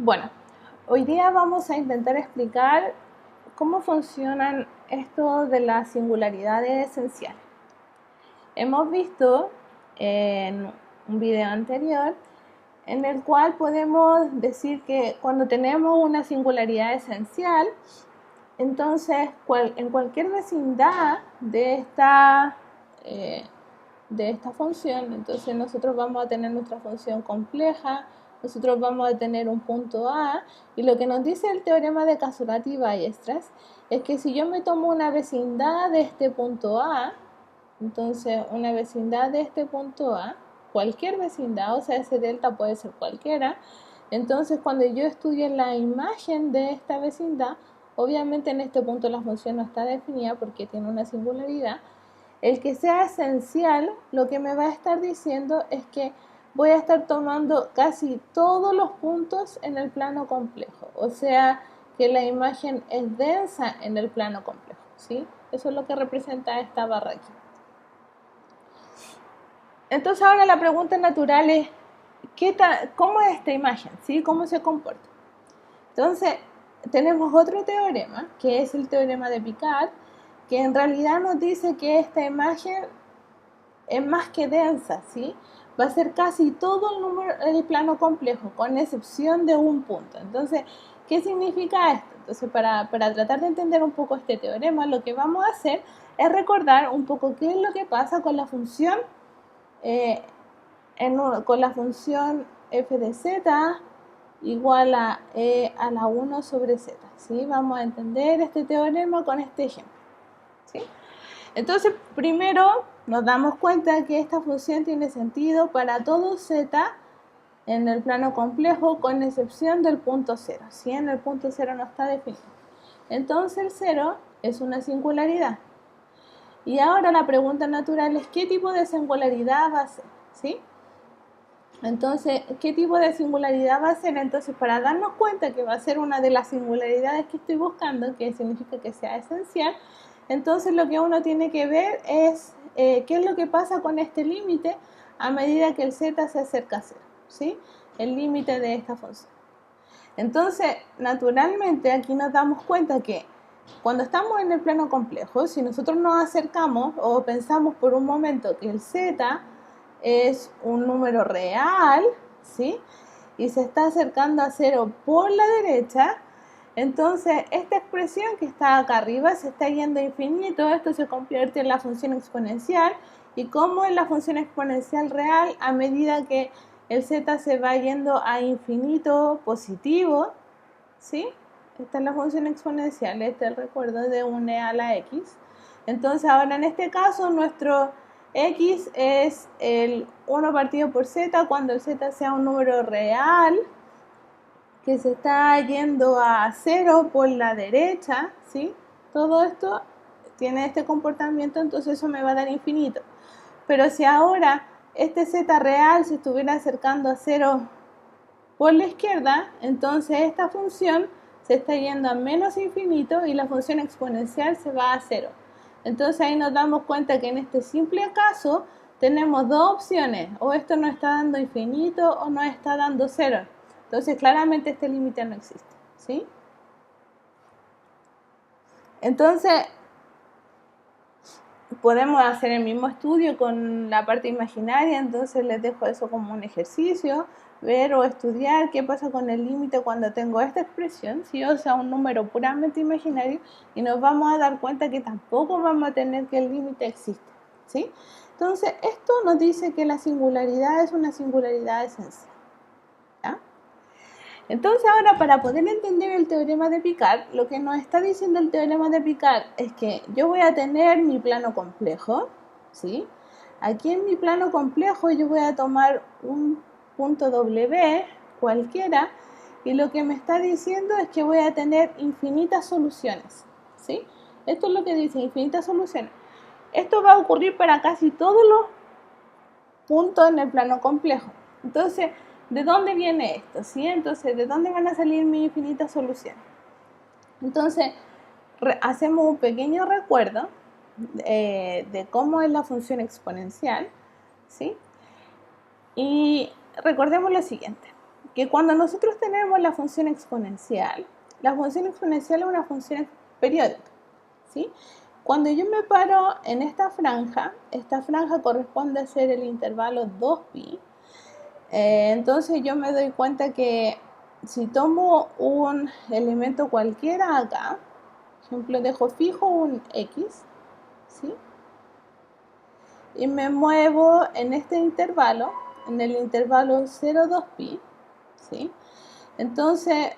Bueno, hoy día vamos a intentar explicar cómo funcionan esto de las singularidades esenciales. Hemos visto en un video anterior en el cual podemos decir que cuando tenemos una singularidad esencial, entonces en cualquier vecindad de esta función, entonces nosotros vamos a tener nuestra función compleja, nosotros vamos a tener un punto A, y lo que nos dice el teorema de Casolati y Ballestras es que si yo me tomo una vecindad de este punto A, entonces una vecindad de este punto A, cualquier vecindad, o sea, ese delta puede ser cualquiera, entonces cuando yo estudie la imagen de esta vecindad, obviamente en este punto la función no está definida porque tiene una singularidad. El que sea esencial, lo que me va a estar diciendo es que voy a estar tomando casi todos los puntos en el plano complejo, o sea que la imagen es densa en el plano complejo, ¿sí? Eso es lo que representa esta barra aquí. Entonces ahora la pregunta natural es, ¿cómo es esta imagen? ¿Sí? ¿Cómo se comporta? Entonces tenemos otro teorema, que es el teorema de Picard, que en realidad nos dice que esta imagen es más que densa, ¿sí? Va a ser casi todo el plano complejo, con excepción de un punto. Entonces, ¿qué significa esto? Entonces, para tratar de entender un poco este teorema, lo que vamos a hacer es recordar un poco qué es lo que pasa con la función, con la función f de z igual a e a la 1 sobre z, ¿sí? Vamos a entender este teorema con este ejemplo, ¿sí? Entonces, primero nos damos cuenta que esta función tiene sentido para todo z en el plano complejo, con excepción del punto 0, ¿sí? En el punto 0 no está definido. Entonces, el 0 es una singularidad. Y ahora la pregunta natural es, ¿qué tipo de singularidad va a ser? ¿Sí? Entonces, ¿qué tipo de singularidad va a ser? Entonces, para darnos cuenta que va a ser una de las singularidades que estoy buscando, que significa que sea esencial, entonces lo que uno tiene que ver es qué es lo que pasa con este límite a medida que el z se acerca a 0, ¿sí? El límite de esta función. Entonces, naturalmente, aquí nos damos cuenta que cuando estamos en el plano complejo, si nosotros nos acercamos o pensamos por un momento que el z es un número real, ¿sí? Y se está acercando a 0 por la derecha, entonces esta expresión que está acá arriba se está yendo a infinito, esto se convierte en la función exponencial, y como en la función exponencial real, a medida que el z se va yendo a infinito positivo, ¿sí? Esta es la función exponencial, este es el recuerdo de 1 a la x. Entonces ahora en este caso nuestro x es el 1 partido por z cuando el z sea un número real que se está yendo a 0 por la derecha, ¿sí? Todo esto tiene este comportamiento, entonces eso me va a dar infinito. Pero si ahora este z real se estuviera acercando a 0 por la izquierda, entonces esta función se está yendo a menos infinito y la función exponencial se va a 0. Entonces ahí nos damos cuenta que en este simple caso tenemos dos opciones, o esto nos está dando infinito o nos está dando 0. Entonces claramente este límite no existe, ¿sí? Entonces podemos hacer el mismo estudio con la parte imaginaria, entonces les dejo eso como un ejercicio, ver o estudiar qué pasa con el límite cuando tengo esta expresión, ¿sí? O sea, un número puramente imaginario, y nos vamos a dar cuenta que tampoco vamos a tener que el límite existe, ¿sí? Entonces, esto nos dice que la singularidad es una singularidad esencial, ¿ya? Entonces ahora, para poder entender el teorema de Picard, lo que nos está diciendo el teorema de Picard es que yo voy a tener mi plano complejo, ¿sí? Aquí en mi plano complejo yo voy a tomar un punto W cualquiera, y lo que me está diciendo es que voy a tener infinitas soluciones, ¿sí? Esto es lo que dice, infinitas soluciones. Esto va a ocurrir para casi todos los puntos en el plano complejo. Entonces, ¿de dónde viene esto? ¿Sí? Entonces, ¿de dónde van a salir mis infinitas soluciones? Entonces, hacemos un pequeño recuerdo de cómo es la función exponencial, ¿sí? Y recordemos lo siguiente. que cuando nosotros tenemos la función exponencial es una función periódica, ¿sí? Cuando yo me paro en esta franja corresponde a ser el intervalo 2pi, entonces yo me doy cuenta que si tomo un elemento cualquiera acá, por ejemplo, dejo fijo un x, ¿sí? Y me muevo en este intervalo, en el intervalo 0,2pi, ¿sí? Entonces,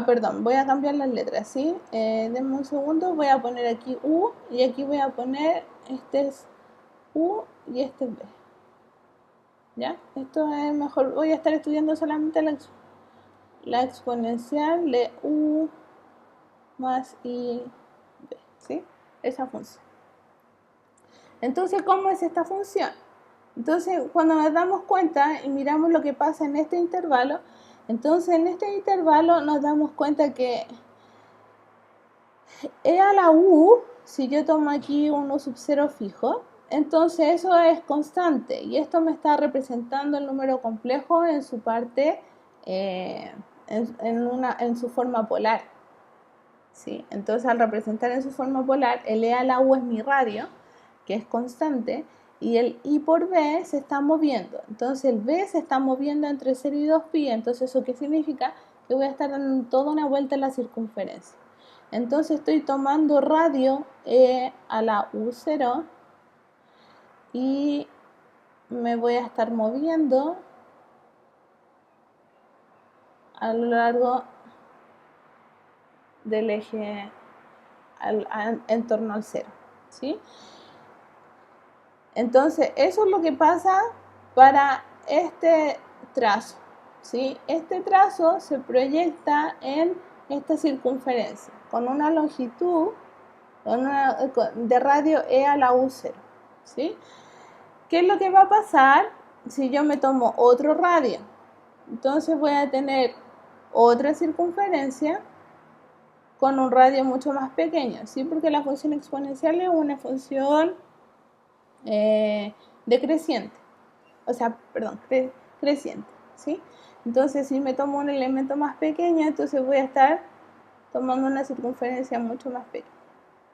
perdón, voy a cambiar las letras, ¿sí? Denme un segundo, voy a poner aquí u y aquí voy a poner, este es u y este es b, ¿ya? Esto es mejor, voy a estar estudiando solamente la exponencial de u más i b, ¿sí? Esa función. Entonces, ¿cómo es esta función? Entonces, cuando nos damos cuenta y miramos lo que pasa en este intervalo, entonces en este intervalo nos damos cuenta que e a la u, si yo tomo aquí un u sub 0 fijo, entonces eso es constante y esto me está representando el número complejo en su parte, en su forma polar, ¿sí? Entonces al representar en su forma polar, el e a la u es mi radio, que es constante, y el i por b se está moviendo. Entonces el b se está moviendo entre 0 y 2pi, entonces ¿eso qué significa? Que voy a estar dando toda una vuelta en la circunferencia. Entonces estoy tomando radio e a la u0 y me voy a estar moviendo a lo largo del eje en torno al 0, ¿sí? Entonces eso es lo que pasa para este trazo, ¿sí? Este trazo se proyecta en esta circunferencia con una longitud de radio e a la u0, ¿sí? ¿Qué es lo que va a pasar si yo me tomo otro radio? Entonces voy a tener otra circunferencia con un radio mucho más pequeño, ¿sí? Porque la función exponencial es una función decreciente, o sea, perdón, creciente, ¿sí? Entonces si me tomo un elemento más pequeño, entonces voy a estar tomando una circunferencia mucho más pequeña,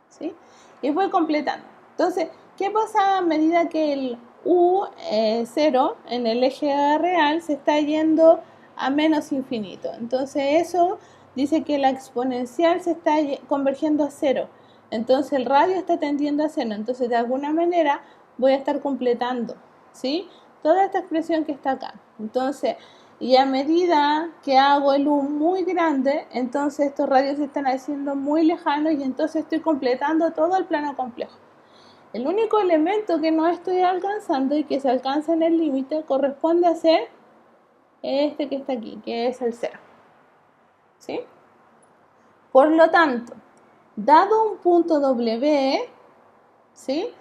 ¿sí? Y voy completando. Entonces, ¿qué pasa a medida que el u0 en el eje real se está yendo a menos infinito? Entonces eso dice que la exponencial se está convergiendo a 0. Entonces el radio está tendiendo a 0. Entonces de alguna manera voy a estar completando, ¿sí? Toda esta expresión que está acá. Entonces, y a medida que hago el u muy grande, entonces estos radios se están haciendo muy lejanos y entonces estoy completando todo el plano complejo. El único elemento que no estoy alcanzando y que se alcanza en el límite corresponde a ser este que está aquí, que es el 0, ¿sí? Por lo tanto, dado un punto W, ¿sí?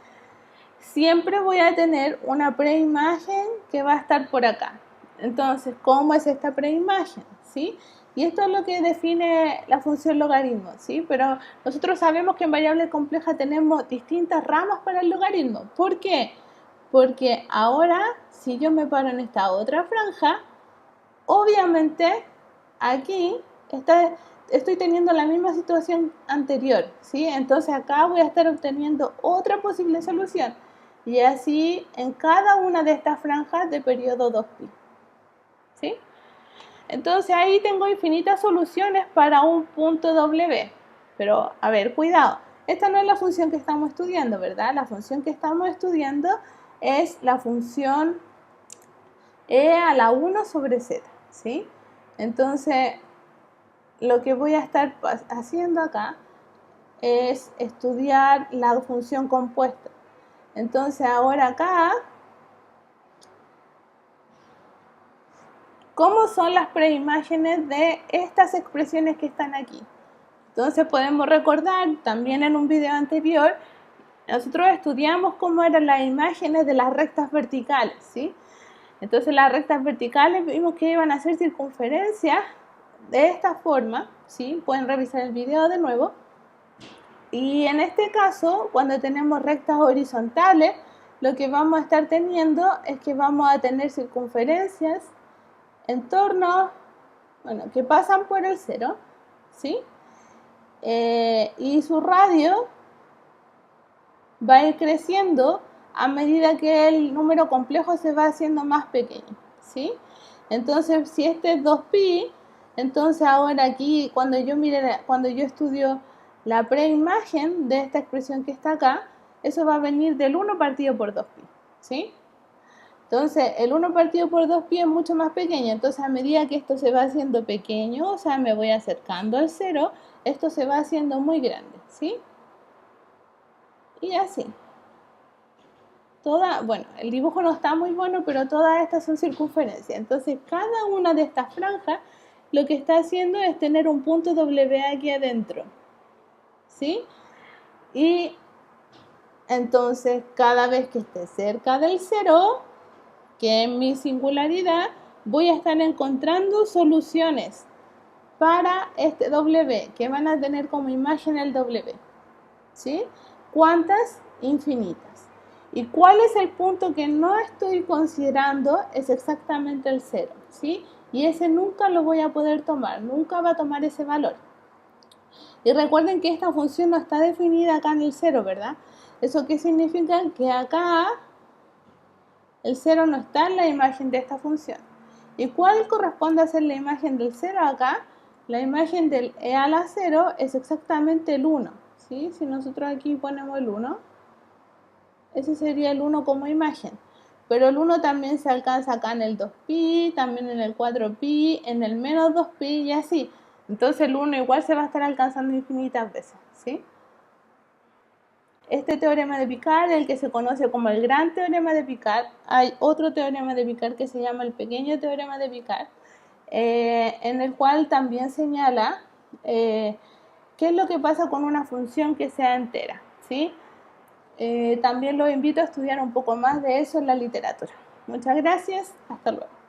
Siempre voy a tener una preimagen que va a estar por acá. Entonces, ¿cómo es esta preimagen? ¿Sí? Y esto es lo que define la función logaritmo, ¿sí? Pero nosotros sabemos que en variable compleja tenemos distintas ramas para el logaritmo. ¿Por qué? Porque ahora, si yo me paro en esta otra franja, obviamente aquí estoy teniendo la misma situación anterior, ¿sí? Entonces acá voy a estar obteniendo otra posible solución. Y así en cada una de estas franjas de periodo 2pi, ¿sí? Entonces ahí tengo infinitas soluciones para un punto W. Pero, a ver, cuidado. Esta no es la función que estamos estudiando, ¿verdad? La función que estamos estudiando es la función e a la 1 sobre z, ¿sí? Entonces, lo que voy a estar haciendo acá es estudiar la función compuesta. Entonces ahora acá, ¿cómo son las preimágenes de estas expresiones que están aquí? Entonces podemos recordar, también en un video anterior, nosotros estudiamos cómo eran las imágenes de las rectas verticales, ¿sí? Entonces las rectas verticales vimos que iban a ser circunferencias de esta forma, ¿sí? Pueden revisar el video de nuevo. Y en este caso, cuando tenemos rectas horizontales, lo que vamos a estar teniendo es que vamos a tener circunferencias entornos, bueno, que pasan por el 0, ¿sí? Y su radio va a ir creciendo a medida que el número complejo se va haciendo más pequeño, ¿sí? Entonces, si este es 2pi, entonces ahora aquí, cuando yo estudio la preimagen de esta expresión que está acá, eso va a venir del 1 partido por 2pi, ¿sí? Entonces, el 1 partido por 2pi es mucho más pequeño, entonces a medida que esto se va haciendo pequeño, o sea, me voy acercando al 0, esto se va haciendo muy grande, ¿sí? Y así. Bueno, el dibujo no está muy bueno, pero todas estas son circunferencias. Entonces, cada una de estas franjas lo que está haciendo es tener un punto W aquí adentro, ¿sí? Y entonces, cada vez que esté cerca del 0, que es mi singularidad, voy a estar encontrando soluciones para este W, que van a tener como imagen el W, ¿sí? ¿Cuántas? Infinitas. ¿Y cuál es el punto que no estoy considerando? Es exactamente el 0, ¿sí? Y ese nunca lo voy a poder tomar, nunca va a tomar ese valor. Y recuerden que esta función no está definida acá en el 0, ¿verdad? ¿Eso qué significa? Que acá el 0 no está en la imagen de esta función. ¿Y cuál corresponde a ser la imagen del 0 acá? La imagen del e a la 0 es exactamente el 1, ¿sí? Si nosotros aquí ponemos el 1, ese sería el 1 como imagen. Pero el 1 también se alcanza acá en el 2pi, también en el 4pi, en el menos 2pi y así. Entonces el 1 igual se va a estar alcanzando infinitas veces, ¿sí? Este teorema de Picard, el que se conoce como el gran teorema de Picard, hay otro teorema de Picard que se llama el pequeño teorema de Picard, en el cual también señala qué es lo que pasa con una función que sea entera, ¿sí? También los invito a estudiar un poco más de eso en la literatura. Muchas gracias, hasta luego.